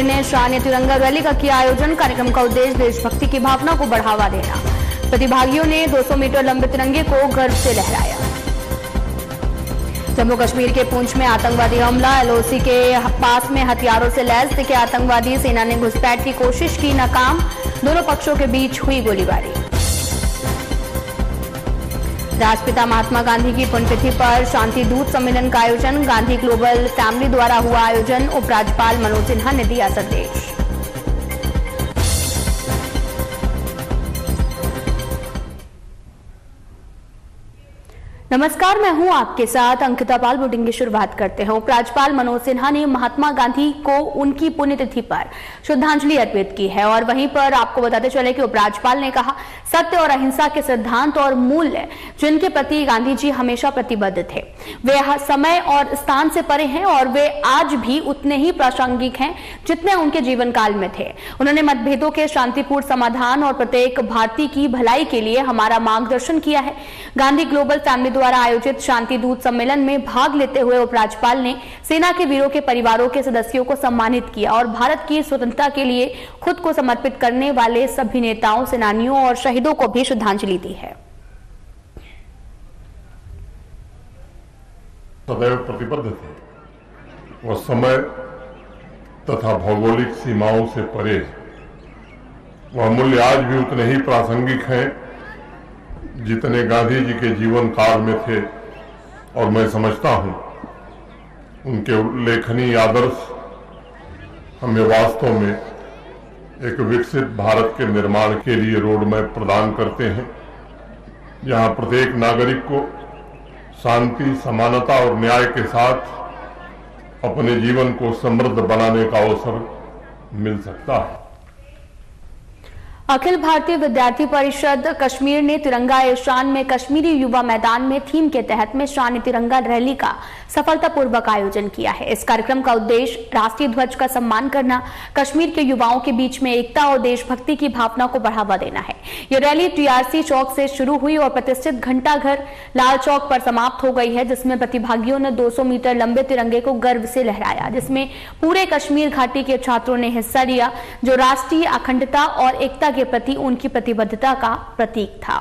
कश्मीर ने शान तिरंगा रैली का किया आयोजन। कार्यक्रम का उद्देश्य देशभक्ति की भावना को बढ़ावा देना। प्रतिभागियों ने 200 मीटर लंबे तिरंगे को गर्व से लहराया। जम्मू कश्मीर के पुंछ में आतंकवादी हमला। एलओसी के पास में हथियारों से लैस दिखे आतंकवादी। सेना ने घुसपैठ की कोशिश की, नाकाम। दोनों पक्षों के बीच हुई गोलीबारी। राष्ट्रपिता महात्मा गांधी की पुण्यतिथि पर शांति दूत सम्मेलन का आयोजन। गांधी ग्लोबल फैमिली द्वारा हुआ आयोजन। उपराज्यपाल मनोज सिन्हा ने दिया संदेश। नमस्कार, मैं हूं आपके साथ अंकिता पाल। बुलेटिन की शुरुआत करते हैं। उपराज्यपाल मनोज सिन्हा ने महात्मा गांधी को उनकी पुण्यतिथि पर श्रद्धांजलि अर्पित की है और वहीं पर आपको बताते चले कि उपराज्यपाल ने कहा, सत्य और अहिंसा के सिद्धांत और मूल्य जिनके प्रति गांधी जी हमेशा प्रतिबद्ध थे, वे समय और स्थान से परे हैं और वे आज भी उतने ही प्रासंगिक हैं जितने उनके जीवन काल में थे। उन्होंने मतभेदों के शांतिपूर्ण समाधान और प्रत्येक भारतीय की भलाई के लिए हमारा मार्गदर्शन किया है। गांधी ग्लोबल फैमिली द्वारा आयोजित शांति दूत सम्मेलन में भाग लेते हुए उपराज्यपाल ने सेना के वीरों के परिवारों के सदस्यों को सम्मानित किया और भारत की स्वतंत्रता के लिए खुद को समर्पित करने वाले सभी नेताओं, सेनानियों और शहीदों को भी श्रद्धांजलि दी है। सदैव प्रतिबद्ध थे। वह समय तथा भौगोलिक सीमाओं से परे, वह मूल्य आज भी उतने ही प्रासंगिक हैं जितने गांधी जी के जीवन काल में थे और मैं समझता हूं उनके उल्लेखनीय आदर्श हमें वास्तव में एक विकसित भारत के निर्माण के लिए रोडमैप प्रदान करते हैं, जहां प्रत्येक नागरिक को शांति, समानता और न्याय के साथ अपने जीवन को समृद्ध बनाने का अवसर मिल सकता है। अखिल भारतीय विद्यार्थी परिषद कश्मीर ने तिरंगा ए शान में कश्मीरी युवा मैदान में थीम के तहत में शान तिरंगा रैली का सफलतापूर्वक आयोजन किया है। इस कार्यक्रम का उद्देश्य राष्ट्रीय ध्वज का सम्मान करना, कश्मीर के युवाओं के बीच में एकता और देशभक्ति की भावना को बढ़ावा देना है। यह रैली टीआरसी चौक से शुरू हुई और प्रतिष्ठित घंटाघर लाल चौक पर समाप्त हो गई है, जिसमें प्रतिभागियों ने 200 मीटर लंबे तिरंगे को गर्व से लहराया, जिसमें पूरे कश्मीर घाटी के छात्रों ने हिस्सा लिया, जो राष्ट्रीय अखंडता और एकता के प्रति उनकी प्रतिबद्धता का प्रतीक था।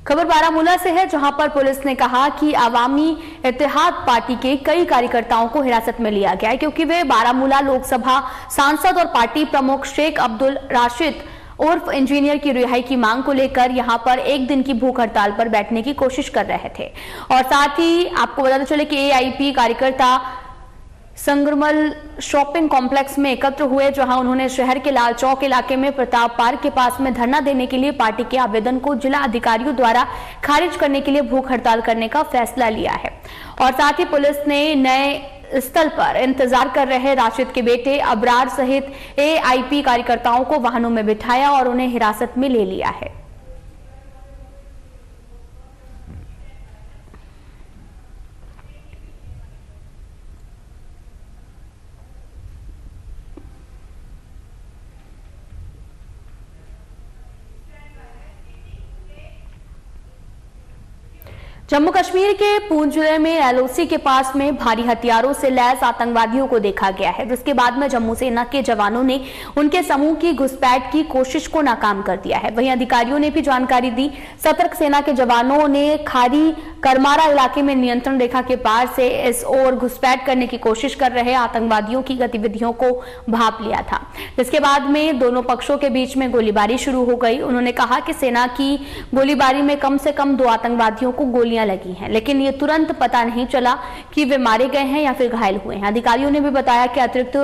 खबर बारामूला से है, जहां पर पुलिस ने कहा कि अवामी इत्तेहाद पार्टी के कई कार्यकर्ताओं को हिरासत में लिया गया है, क्योंकि वे बारामूला लोकसभा सांसद और पार्टी प्रमुख शेख अब्दुल राशिद उर्फ इंजीनियर की रिहाई की मांग को लेकर यहां पर एक दिन की भूख हड़ताल पर बैठने की कोशिश कर रहे थे। और साथ ही आपको बताते चले कि एआईपी कार्यकर्ता संगरमल शॉपिंग कॉम्प्लेक्स में एकत्र हुए, जहां उन्होंने शहर के लाल चौक इलाके में प्रताप पार्क के पास में धरना देने के लिए पार्टी के आवेदन को जिला अधिकारियों द्वारा खारिज करने के लिए भूख हड़ताल करने का फैसला लिया है। और साथ ही पुलिस ने नए स्थल पर इंतजार कर रहे राशिद के बेटे अबरार सहित एआईपी कार्यकर्ताओं को वाहनों में बिठाया और उन्हें हिरासत में ले लिया है। जम्मू कश्मीर के पूंछ जिले में एलओसी के पास में भारी हथियारों से लैस आतंकवादियों को देखा गया है, जिसके बाद में जम्मू सेना के जवानों ने उनके समूह की घुसपैठ की कोशिश को नाकाम कर दिया है। वहीं अधिकारियों ने भी जानकारी दी। सतर्क सेना के जवानों ने खारी करमारा इलाके में नियंत्रण रेखा के पार से इस ओर घुसपैठ करने की कोशिश कर रहे आतंकवादियों की गतिविधियों को भांप लिया था, जिसके बाद में दोनों पक्षों के बीच में गोलीबारी शुरू हो गई। उन्होंने कहा कि सेना की गोलीबारी में कम से कम 2 आतंकवादियों को गोलियां लगी हैं, लेकिन ये तुरंत पता नहीं चला कि वे मारे गए हैं या फिर घायल हुए हैं। अधिकारियों ने भी बताया कि अतिरिक्त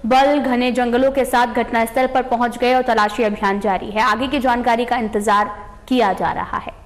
बल घने जंगलों के साथ घटनास्थल पर पहुंच गए और तलाशी अभियान जारी है। आगे की जानकारी का इंतजार किया जा रहा है।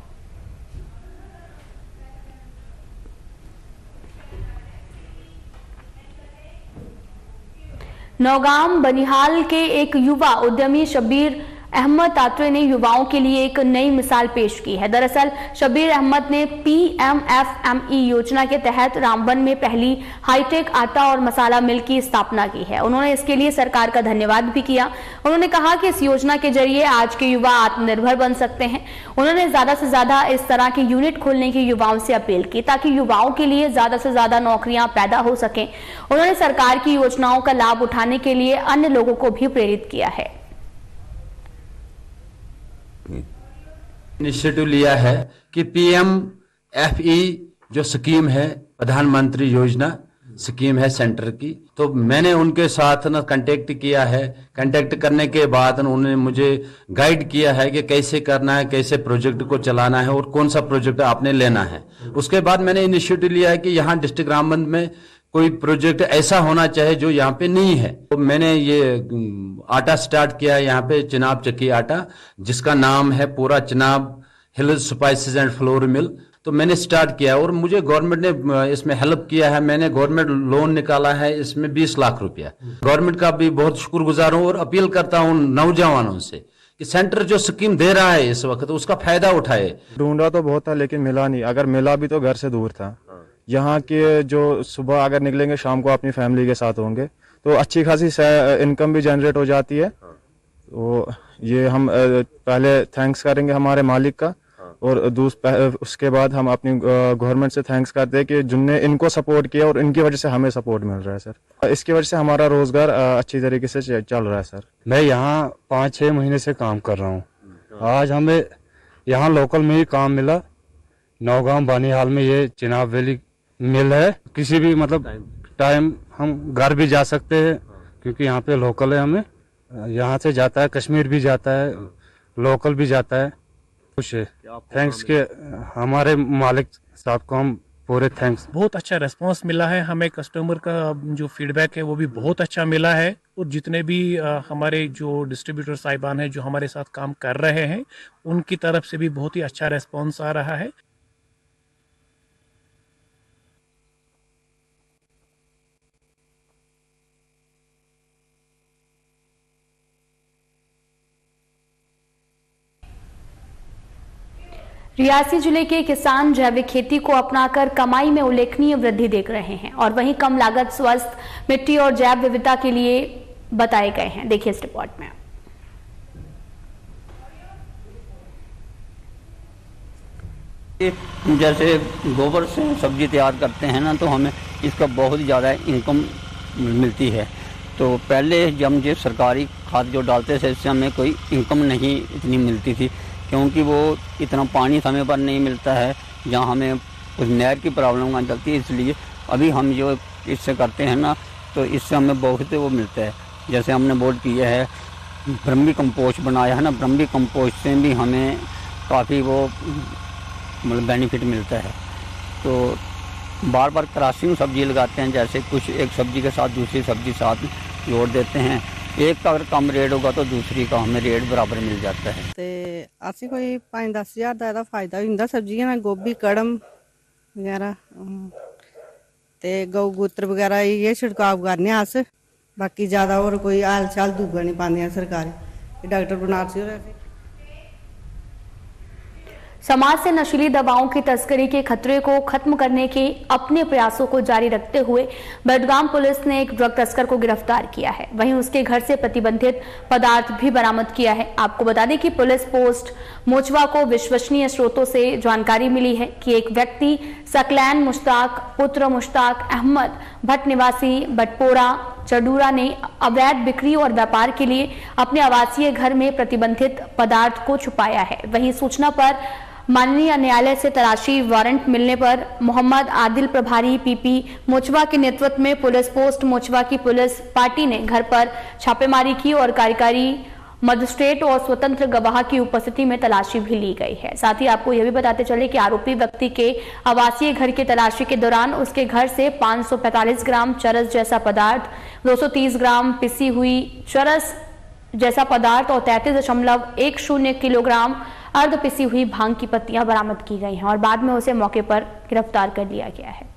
नौगाम बनिहाल के एक युवा उद्यमी शब्बीर अहमद तात्रे ने युवाओं के लिए एक नई मिसाल पेश की है। दरअसल शबीर अहमद ने PMFME योजना के तहत रामबन में पहली हाईटेक आटा और मसाला मिल की स्थापना की है। उन्होंने इसके लिए सरकार का धन्यवाद भी किया। उन्होंने कहा कि इस योजना के जरिए आज के युवा आत्मनिर्भर बन सकते हैं। उन्होंने ज्यादा से ज्यादा इस तरह के यूनिट खोलने की युवाओं से अपील की ताकि युवाओं के लिए ज्यादा से ज्यादा नौकरियां पैदा हो सकें। उन्होंने सरकार की योजनाओं का लाभ उठाने के लिए अन्य लोगों को भी प्रेरित किया है। इनिशिएटिव लिया है कि PMFE जो स्कीम है, प्रधानमंत्री योजना स्कीम है सेंटर की, तो मैंने उनके साथ ना कांटेक्ट किया है। कांटेक्ट करने के बाद उन्होंने मुझे गाइड किया है कि कैसे करना है, कैसे प्रोजेक्ट को चलाना है और कौन सा प्रोजेक्ट आपने लेना है। उसके बाद मैंने इनिशिएटिव लिया है कि यहाँ डिस्ट्रिक्ट रामबन में कोई प्रोजेक्ट ऐसा होना चाहिए जो यहाँ पे नहीं है। तो मैंने ये आटा स्टार्ट किया है यहाँ पे, चिनाब चक्की आटा, जिसका नाम है पूरा चिनाब हिल स्पाइसेस एंड फ्लोर मिल। तो मैंने स्टार्ट किया और मुझे गवर्नमेंट ने इसमें हेल्प किया है। मैंने गवर्नमेंट लोन निकाला है इसमें 20 लाख रुपया। गवर्नमेंट का भी बहुत शुक्रगुजार हूँ और अपील करता हूँ नौजवानों से कि सेंटर जो स्कीम दे रहा है इस वक्त उसका फायदा उठाए। ढूंढा तो बहुत था लेकिन मिला नहीं। अगर मिला भी तो घर से दूर था। यहाँ के जो सुबह अगर निकलेंगे शाम को अपनी फैमिली के साथ होंगे तो अच्छी खासी इनकम भी जनरेट हो जाती है। तो ये हम पहले थैंक्स करेंगे हमारे मालिक का और उसके बाद हम अपनी गवर्नमेंट से थैंक्स करते हैं कि जिनने इनको सपोर्ट किया और इनकी वजह से हमें सपोर्ट मिल रहा है सर। इसकी वजह से हमारा रोजगार अच्छी तरीके से चल रहा है सर। मैं यहाँ 5-6 महीने से काम कर रहा हूँ। आज हमें यहाँ लोकल में ही काम मिला। नौगांव बानीहाल में ये चिनाब वैली मिल है। किसी भी मतलब टाइम हम घर भी जा सकते हैं क्योंकि यहाँ पे लोकल है। हमें यहाँ से जाता है, कश्मीर भी जाता है, लोकल भी जाता है। खुश है। थैंक्स के हमारे मालिक साहब को हम पूरे थैंक्स। बहुत अच्छा रिस्पांस मिला है हमें। कस्टमर का जो फीडबैक है वो भी बहुत अच्छा मिला है और जितने भी हमारे जो डिस्ट्रीब्यूटर साहिबान हैं जो हमारे साथ काम कर रहे हैं उनकी तरफ से भी बहुत ही अच्छा रिस्पांस आ रहा है। रियासी जिले के किसान जैविक खेती को अपनाकर कमाई में उल्लेखनीय वृद्धि देख रहे हैं और वहीं कम लागत, स्वस्थ मिट्टी और जैव विविधता के लिए बताए गए हैं। देखिए इस रिपोर्ट में। जैसे गोबर से सब्जी तैयार करते हैं ना तो हमें इसका बहुत ज़्यादा इनकम मिलती है। तो पहले जब ये सरकारी खाद जो डालते थे इससे हमें कोई इनकम नहीं इतनी मिलती थी क्योंकि वो इतना पानी समय पर नहीं मिलता है, जहाँ हमें कुछ नहर की प्रॉब्लम आ जाती है। इसलिए अभी हम जो इससे करते हैं ना तो इससे हमें बहुत वो मिलता है। जैसे हमने बोर्ड किया है, ब्रह्मी कंपोस्ट बनाया है ना, ब्रह्मी कंपोस्ट से भी हमें काफ़ी वो मतलब बेनिफिट मिलता है। तो बार बार क्रॉसिंग सब्जी लगाते हैं, जैसे कुछ एक सब्जी के साथ दूसरी सब्जी साथ जोड़ देते हैं। एक का अगर कम रेट होगा तो दूसरी का हमें रेट बराबर मिल जाता है। ਤੇ ਅਸੀਂ ਕੋਈ 5-10 ਹਜ਼ਾਰ ਦਾ ਇਹਦਾ ਫਾਇਦਾ ਹੁੰਦਾ ਸਬਜ਼ੀਆਂ ਨਾਲ, ਗੋਭੀ, ਕੜਮ ਵਗੈਰਾ ਤੇ ਗਊ ਗੂਤਰ ਵਗੈਰਾ ਇਹ ਛਿੜਕਾਅ ਕਰਨੇ ਆ ਅਸ। ਬਾਕੀ ਜ਼ਿਆਦਾ ਹੋਰ ਕੋਈ ਹਾਲ ਚਾਲ ਦੂਗਾ ਨਹੀਂ ਪਾਉਂਦੇ ਆ ਸਰਕਾਰੀ। डॉक्टर बनारसी हो रहे। समाज से नशीली दवाओं की तस्करी के खतरे को खत्म करने के अपने प्रयासों को जारी रखते हुए बडगाम पुलिस ने एक ड्रग तस्कर को गिरफ्तार किया है। वहीं उसके घर से प्रतिबंधित पदार्थ भी बरामद किया है। आपको बता दें कि पुलिस पोस्ट मोचवा को विश्वसनीय स्रोतों से जानकारी मिली है कि एक व्यक्ति सकलैन मुश्ताक पुत्र मुश्ताक अहमद भट्ट निवासी बटपोरा चडूरा ने अवैध बिक्री और व्यापार के लिए अपने आवासीय घर में प्रतिबंधित पदार्थ को छुपाया है। वहीं सूचना पर माननीय न्यायालय से तलाशी वारंट मिलने पर मोहम्मद आदिल प्रभारी पीपी मोचवा के नेतृत्व में पुलिस पोस्ट मोचवा की पुलिस पार्टी ने घर पर छापेमारी की और कार्यकारी मजिस्ट्रेट और स्वतंत्र गवाह की उपस्थिति में तलाशी भी ली गई है। साथ ही आपको यह भी बताते चले कि आरोपी व्यक्ति के आवासीय घर की तलाशी के दौरान उसके घर से 545 ग्राम चरस जैसा पदार्थ, 230 ग्राम पिसी हुई चरस जैसा पदार्थ और 33.10 किलोग्राम अर्ध पिसी हुई भांग की पत्तियां बरामद की गई हैं और बाद में उसे मौके पर गिरफ्तार कर लिया गया है।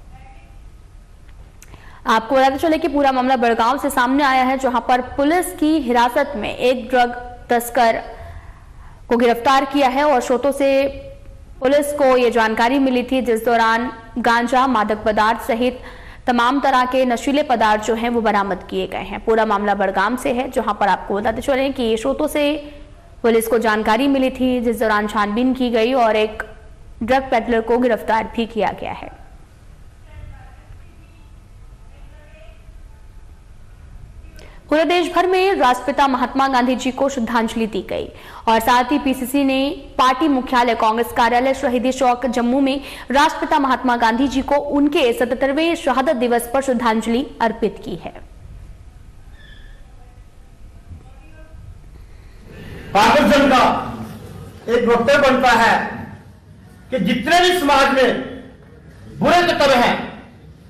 आपको बताते चले कि पूरा मामला बड़गांव से सामने आया है, जहां पर पुलिस की हिरासत में एक ड्रग तस्कर को गिरफ्तार किया है और स्रोतों से पुलिस को ये जानकारी मिली थी, जिस दौरान गांजा, मादक पदार्थ सहित तमाम तरह के नशीले पदार्थ जो हैं वो बरामद किए गए हैं। पूरा मामला बड़गाम से है, जहां पर आपको बताते चलें कि स्रोतों से पुलिस को जानकारी मिली थी, जिस दौरान छानबीन की गई और एक ड्रग पेडलर को गिरफ्तार भी किया गया है। पूरे देश भर में राष्ट्रपिता महात्मा गांधी जी को श्रद्धांजलि दी गई और साथ ही पीसीसी ने पार्टी मुख्यालय कांग्रेस कार्यालय शहीदी चौक जम्मू में राष्ट्रपिता महात्मा गांधी जी को उनके 77वें शहादत दिवस पर श्रद्धांजलि अर्पित की है। कांग्रेस दल का एक वक्तव्य बनता है कि जितने भी समाज में बुरे तत्व हैं,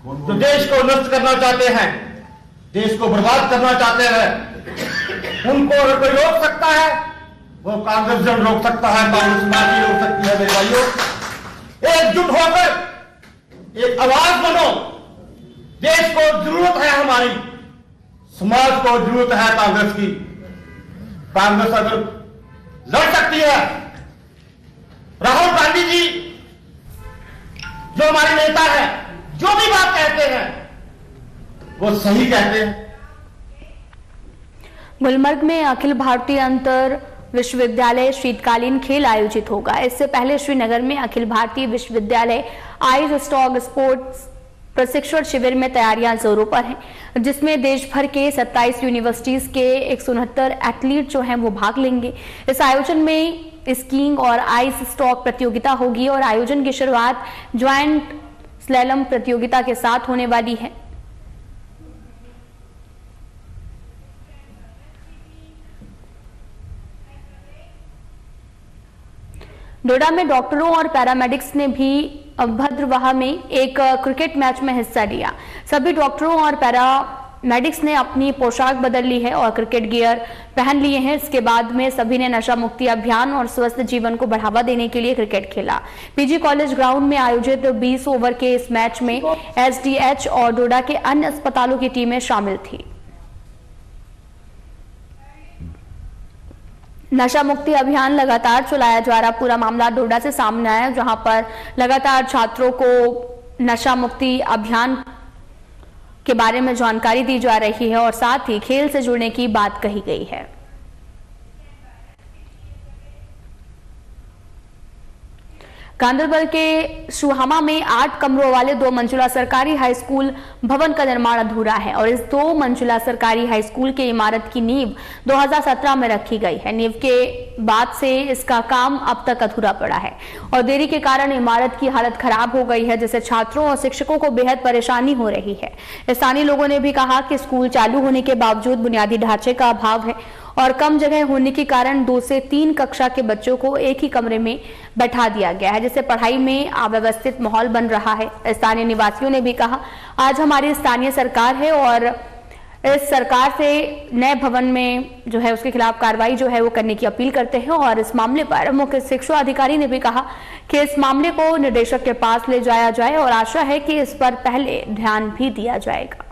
जो देश को नष्ट करना चाहते हैं, देश को बर्बाद करना चाहते हैं, उनको अगर कोई रोक सकता है वो कांग्रेस दल रोक सकता है, कांग्रेस पार्टी रोक सकती है। मेरे भाइयों, एकजुट होकर एक आवाज बनो। देश को जरूरत है, हमारी समाज को जरूरत है कांग्रेस की। कांग्रेस अगर लड़ सकती है, राहुल गांधी जी जो हमारे नेता है, जो भी बात कहते हैं वो सही कहते हैं। गुलमर्ग में अखिल भारतीय अंतर विश्वविद्यालय शीतकालीन खेल आयोजित होगा। इससे पहले श्रीनगर में अखिल भारतीय विश्वविद्यालय आइस स्टॉक स्पोर्ट्स प्रशिक्षण शिविर में तैयारियां जोरों पर हैं, जिसमें देश भर के 27 यूनिवर्सिटीज के 169 एथलीट जो हैं वो भाग लेंगे। इस आयोजन में स्कीइंग और आइस स्टॉक प्रतियोगिता होगी और आयोजन की शुरुआत ज्वाइंट स्लैलम प्रतियोगिता के साथ होने वाली है। डोडा में डॉक्टरों और पैरामेडिक्स ने भी भद्रवाह में एक क्रिकेट मैच में हिस्सा लिया। सभी डॉक्टरों और पैरामेडिक्स ने अपनी पोशाक बदल ली है और क्रिकेट गियर पहन लिए हैं। इसके बाद में सभी ने नशा मुक्ति अभियान और स्वस्थ जीवन को बढ़ावा देने के लिए क्रिकेट खेला। पीजी कॉलेज ग्राउंड में आयोजित 20 ओवर के इस मैच में एसडीएच और डोडा के अन्य अस्पतालों की टीमें शामिल थी। नशा मुक्ति अभियान लगातार चलाया जा रहा पूरा मामला डोडा से सामने आया, जहां पर लगातार छात्रों को नशा मुक्ति अभियान के बारे में जानकारी दी जा रही है और साथ ही खेल से जुड़ने की बात कही गई है। गांधरबल के सुहामा में 8 कमरों वाले 2 मंजिला सरकारी हाई स्कूल भवन का निर्माण अधूरा है और इस 2 मंजिला सरकारी हाई स्कूल की इमारत की नींव 2017 में रखी गई है। नींव के बाद से इसका काम अब तक अधूरा पड़ा है और देरी के कारण इमारत की हालत खराब हो गई है, जिससे छात्रों और शिक्षकों को बेहद परेशानी हो रही है। स्थानीय लोगों ने भी कहा कि स्कूल चालू होने के बावजूद बुनियादी ढांचे का अभाव है और कम जगह होने के कारण 2 से 3 कक्षा के बच्चों को एक ही कमरे में बैठा दिया गया है, जिससे पढ़ाई में अव्यवस्थित माहौल बन रहा है। स्थानीय निवासियों ने भी कहा, आज हमारी स्थानीय सरकार है और इस सरकार से नए भवन में जो है उसके खिलाफ कार्रवाई जो है वो करने की अपील करते हैं। और इस मामले पर मुख्य शिक्षा अधिकारी ने भी कहा कि इस मामले को निदेशक के पास ले जाया जाए और आशा है कि इस पर पहले ध्यान भी दिया जाएगा।